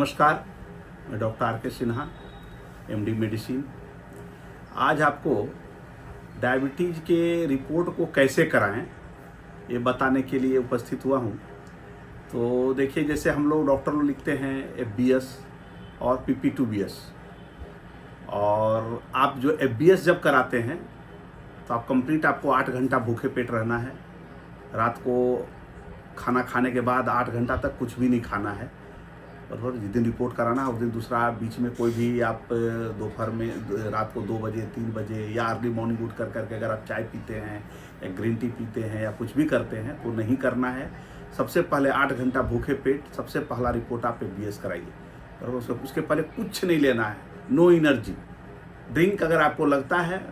नमस्कार, मैं doctor R के सिन्हा, एमडी मेडिसिन। आज आपको डायबिटीज़ के रिपोर्ट को कैसे कराएं ये बताने के लिए उपस्थित हुआ हूं। तो देखिए, जैसे हम लोग डॉक्टर लोग लिखते हैं FBS और PP2BS, और आप जो FBS जब कराते हैं तो आप कंप्लीट आपको 8 घंटा भूखे पेट रहना है। रात को खाना खाने के बाद 8 घंटा तक कुछ भी नहीं खाना है। और जिस दिन रिपोर्ट कराना है उस दिन दूसरा बीच में कोई भी आप दोपहर में, रात को 2 बजे 3 बजे या अर्ली मॉर्निंग उठ करके अगर आप चाय पीते हैं या ग्रीन टी पीते हैं या कुछ भी करते हैं तो नहीं करना है। सबसे पहले 8 घंटा भूखे पेट, सबसे पहला रिपोर्ट आप FBS कराइए। और उसके पहले कुछ नहीं लेना है, नो एनर्जी ड्रिंक। अगर आपको लगता है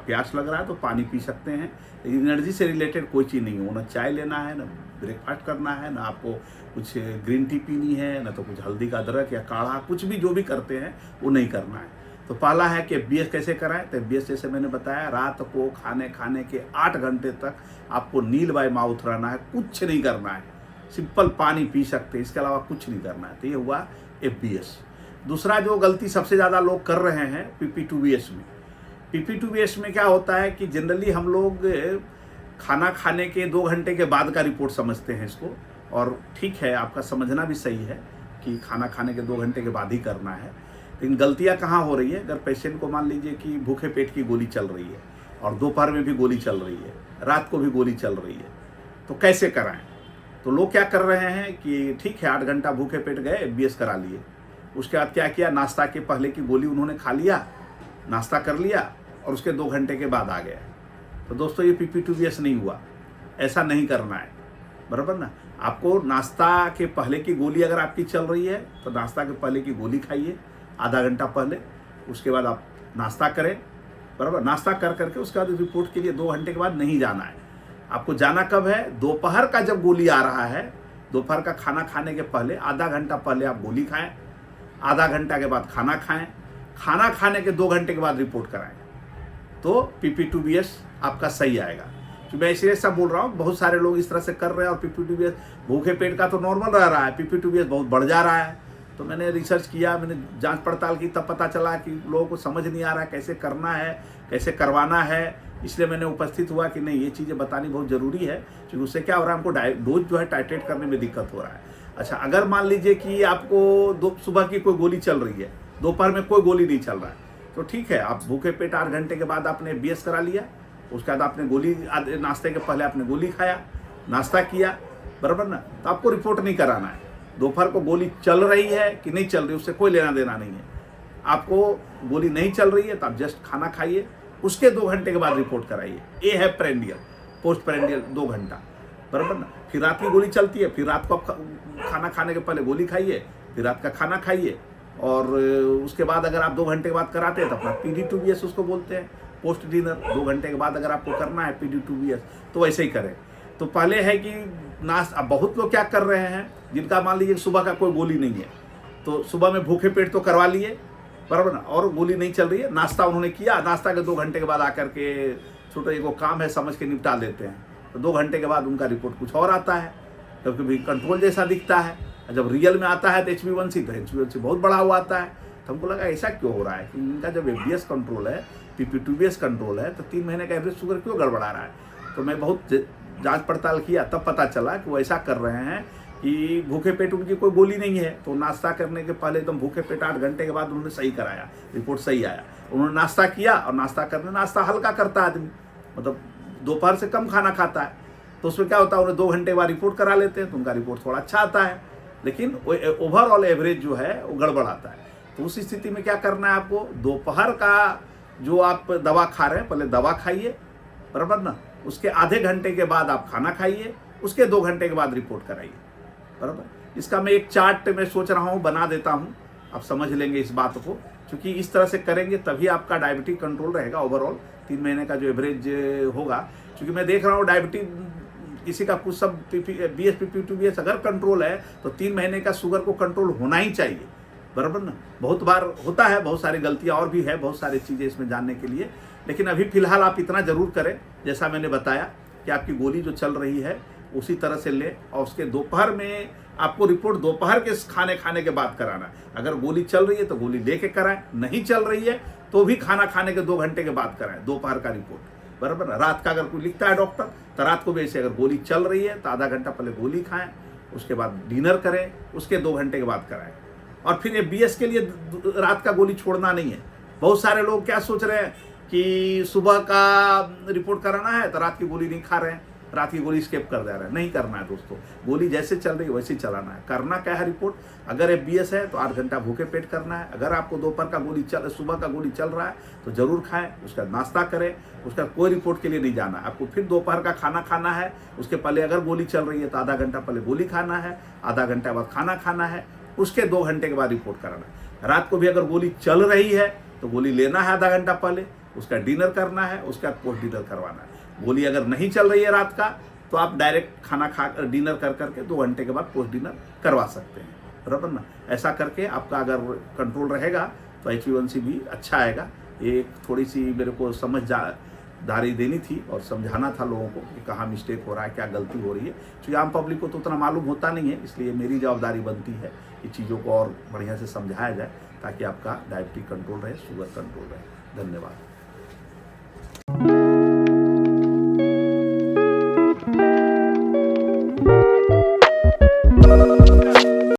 प्यास लग रहा है तो पानी पी सकते हैं, लेकिन एनर्जी से रिलेटेड कोई चीज़ नहीं हो। ना चाय लेना है, ना ब्रेकफास्ट करना है, ना आपको कुछ ग्रीन टी पीनी है, ना तो कुछ हल्दी का अदरक या काढ़ा, कुछ भी जो भी करते हैं वो नहीं करना है। तो पहला है कि FBS कैसे कराएं। तो FBS जैसे मैंने बताया, रात को खाने के 8 घंटे तक आपको नील बाय माउथ रहना है, कुछ नहीं करना है। सिंपल पानी पी सकते हैं, इसके अलावा कुछ नहीं करना है। तो ये हुआ FBS। दूसरा जो गलती सबसे ज़्यादा लोग कर रहे हैं PP2BS में, PP2BS में क्या होता है कि जनरली हम लोग खाना खाने के 2 घंटे के बाद का रिपोर्ट समझते हैं इसको। और ठीक है, आपका समझना भी सही है कि खाना खाने के 2 घंटे के बाद ही करना है। लेकिन गलतियां कहाँ हो रही है, अगर पेशेंट को मान लीजिए कि भूखे पेट की गोली चल रही है और दोपहर में भी गोली चल रही है, रात को भी गोली चल रही है, तो कैसे कराएं। तो लोग क्या कर रहे हैं कि ठीक है 8 घंटा भूखे पेट गए, FBS करा लिए। उसके बाद क्या किया, नाश्ता के पहले की गोली उन्होंने खा लिया, नाश्ता कर लिया और उसके 2 घंटे के बाद आ गया। तो दोस्तों ये PP2BS नहीं हुआ, ऐसा नहीं करना है, बराबर ना। आपको नाश्ता के पहले की गोली अगर आपकी चल रही है तो नाश्ता के पहले की गोली खाइए आधा घंटा पहले। उसके बाद आप नाश्ता करें, बराबर। नाश्ता कर करके उसके बाद रिपोर्ट के लिए 2 घंटे के बाद नहीं जाना है। आपको जाना कब है, दोपहर का जब गोली आ रहा है, दोपहर का खाना खाने के पहले आधा घंटा पहले आप गोली खाएं, आधा घंटा के बाद खाना खाएं, खाना खाने के 2 घंटे के बाद रिपोर्ट कराएं, तो PP2BS आपका सही आएगा। तो मैं इसलिए सब बोल रहा हूँ, बहुत सारे लोग इस तरह से कर रहे हैं और PP2BS भूखे पेट का तो नॉर्मल रह रहा है, PP2BS बहुत बढ़ जा रहा है। तो मैंने रिसर्च किया, मैंने जांच पड़ताल की, तब पता चला कि लोगों को समझ नहीं आ रहा है कैसे करना है, कैसे करवाना है। इसलिए मैंने उपस्थित हुआ कि नहीं, ये चीज़ें बतानी बहुत ज़रूरी है, क्योंकि उससे क्या हो रहा है, हमको डोज जो है टाइट्रेट करने में दिक्कत हो रहा है। अच्छा, अगर मान लीजिए कि आपको सुबह की कोई गोली चल रही है, दोपहर में कोई गोली नहीं चल रहा है, तो ठीक है, आप भूखे पेट 8 घंटे के बाद आपने FBS करा लिया। उसके बाद आपने गोली, नाश्ते के पहले आपने गोली खाया, नाश्ता किया, बराबर ना। तो आपको रिपोर्ट नहीं कराना है। दोपहर को गोली चल रही है कि नहीं चल रही, उससे कोई लेना देना नहीं है। आपको गोली नहीं चल रही है तो आप जस्ट खाना खाइए, उसके 2 घंटे के बाद रिपोर्ट कराइए। ये है प्रेंडियल, पोस्ट प्रेंडियल 2 घंटा, बराबर ना। फिर रात की गोली चलती है, फिर रात को आप खाना खाने के पहले गोली खाइए, फिर रात का खाना खाइए, और उसके बाद अगर आप 2 घंटे के बाद कराते हैं तो अपना PD2BS उसको बोलते हैं, पोस्ट डिनर। 2 घंटे के बाद अगर आपको करना है PD2BS तो वैसे ही करें। तो पहले है कि अब बहुत लोग क्या कर रहे हैं, जिनका मान लीजिए सुबह का कोई गोली नहीं है, तो सुबह में भूखे पेट तो करवा लिए, बराबर ना, और गोली नहीं चल रही है, नाश्ता उन्होंने किया, नाश्ता के 2 घंटे के बाद आकर के छोटा एक काम है समझ के निपटा देते हैं। तो 2 घंटे के बाद उनका रिपोर्ट कुछ और आता है, क्योंकि भी कंट्रोल जैसा दिखता है। जब रियल में आता है तो HbA1c, तो HbA1c बहुत बढ़ा हुआ आता है। तो हमको लगा ऐसा क्यों हो रहा है कि इनका जब FBS कंट्रोल है, PP2BS कंट्रोल है, तो 3 महीने का एवरेज शुगर क्यों गड़बड़ा रहा है। तो मैं बहुत जांच पड़ताल किया, तब पता चला कि वो ऐसा कर रहे हैं कि भूखे पेट उनकी कोई गोली नहीं है, तो नाश्ता करने के पहले एकदम भूखे पेट 8 घंटे के बाद उन्होंने सही कराया, रिपोर्ट सही आया। उन्होंने नाश्ता किया, और नाश्ता करने, नाश्ता हल्का करता है आदमी, मतलब दोपहर से कम खाना खाता है, तो उसमें क्या होता है, उन्हें 2 घंटे बाद रिपोर्ट करा लेते हैं तो उनका रिपोर्ट थोड़ा अच्छा आता है, लेकिन ओवरऑल एवरेज जो है वो गड़बड़ आता है। तो उस स्थिति में क्या करना है, आपको दोपहर का जो आप दवा खा रहे हैं, पहले दवा खाइए, बराबर ना। उसके आधे घंटे के बाद आप खाना खाइए, उसके 2 घंटे के बाद रिपोर्ट कराइए, बराबर। इसका मैं एक चार्ट मैं सोच रहा हूँ बना देता हूँ, आप समझ लेंगे इस बात को, क्योंकि इस तरह से करेंगे तभी आपका डायबिटीज कंट्रोल रहेगा। ओवरऑल 3 महीने का जो एवरेज होगा, क्योंकि मैं देख रहा हूँ डायबिटीज किसी का कुछ सब FBS PP2BS अगर कंट्रोल है तो 3 महीने का शुगर को कंट्रोल होना ही चाहिए, बराबर ना। बहुत बार होता है, बहुत सारी गलतियां और भी है, बहुत सारी चीज़ें इसमें जानने के लिए। लेकिन अभी फिलहाल आप इतना जरूर करें, जैसा मैंने बताया कि आपकी गोली जो चल रही है उसी तरह से ले, और उसके दोपहर में आपको रिपोर्ट दोपहर के खाने के बाद कराना है। अगर गोली चल रही है तो गोली लेके कराएं, नहीं चल रही है तो भी खाना खाने के 2 घंटे के बाद कराएं दोपहर का रिपोर्ट, बराबर ना। रात का अगर कोई लिखता है डॉक्टर तो रात को भी ऐसे, अगर गोली चल रही है तो आधा घंटा पहले गोली खाएं, उसके बाद डिनर करें, उसके 2 घंटे के बाद कराएं। और फिर ये BS के लिए रात का गोली छोड़ना नहीं है। बहुत सारे लोग क्या सोच रहे हैं कि सुबह का रिपोर्ट कराना है तो रात की गोली नहीं खा रहे हैं, रात की गोली स्किप कर दे रहे हैं। नहीं करना है दोस्तों, गोली जैसे चल रही है वैसे ही चलाना है। करना क्या है रिपोर्ट, अगर ये BS है तो 8 घंटा भूखे पेट करना है। अगर आपको दोपहर का सुबह का गोली चल रहा है तो जरूर खाएं, उसका नाश्ता करें, उसका कोई रिपोर्ट के लिए नहीं जाना है आपको। फिर दोपहर का खाना खाना है, उसके पहले अगर गोली चल रही है तो आधा घंटा पहले गोली खाना है, आधा घंटा बाद खाना खाना है, उसके 2 घंटे के बाद रिपोर्ट कराना है। रात को भी अगर गोली चल रही है तो गोली लेना है आधा घंटा पहले, उसका डिनर करना है, उसका पोस्ट डिनर करवाना है। गोली अगर नहीं चल रही है रात का तो आप डायरेक्ट खाना खा डिनर कर करके 2 घंटे के बाद पोस्ट डिनर करवा सकते हैं, बराबर ना। ऐसा करके आपका अगर कंट्रोल रहेगा तो HbA1c भी अच्छा आएगा। ये थोड़ी सी मेरे को समझदारी देनी थी और समझाना था लोगों को कि कहाँ मिस्टेक हो रहा है, क्या गलती हो रही है, क्योंकि आम पब्लिक को तो उतना मालूम होता नहीं है। इसलिए मेरी जवाबदारी बनती है कि चीज़ों को और बढ़िया से समझाया जाए ताकि आपका डायबिटीज कंट्रोल रहे, शुगर कंट्रोल रहे। धन्यवाद।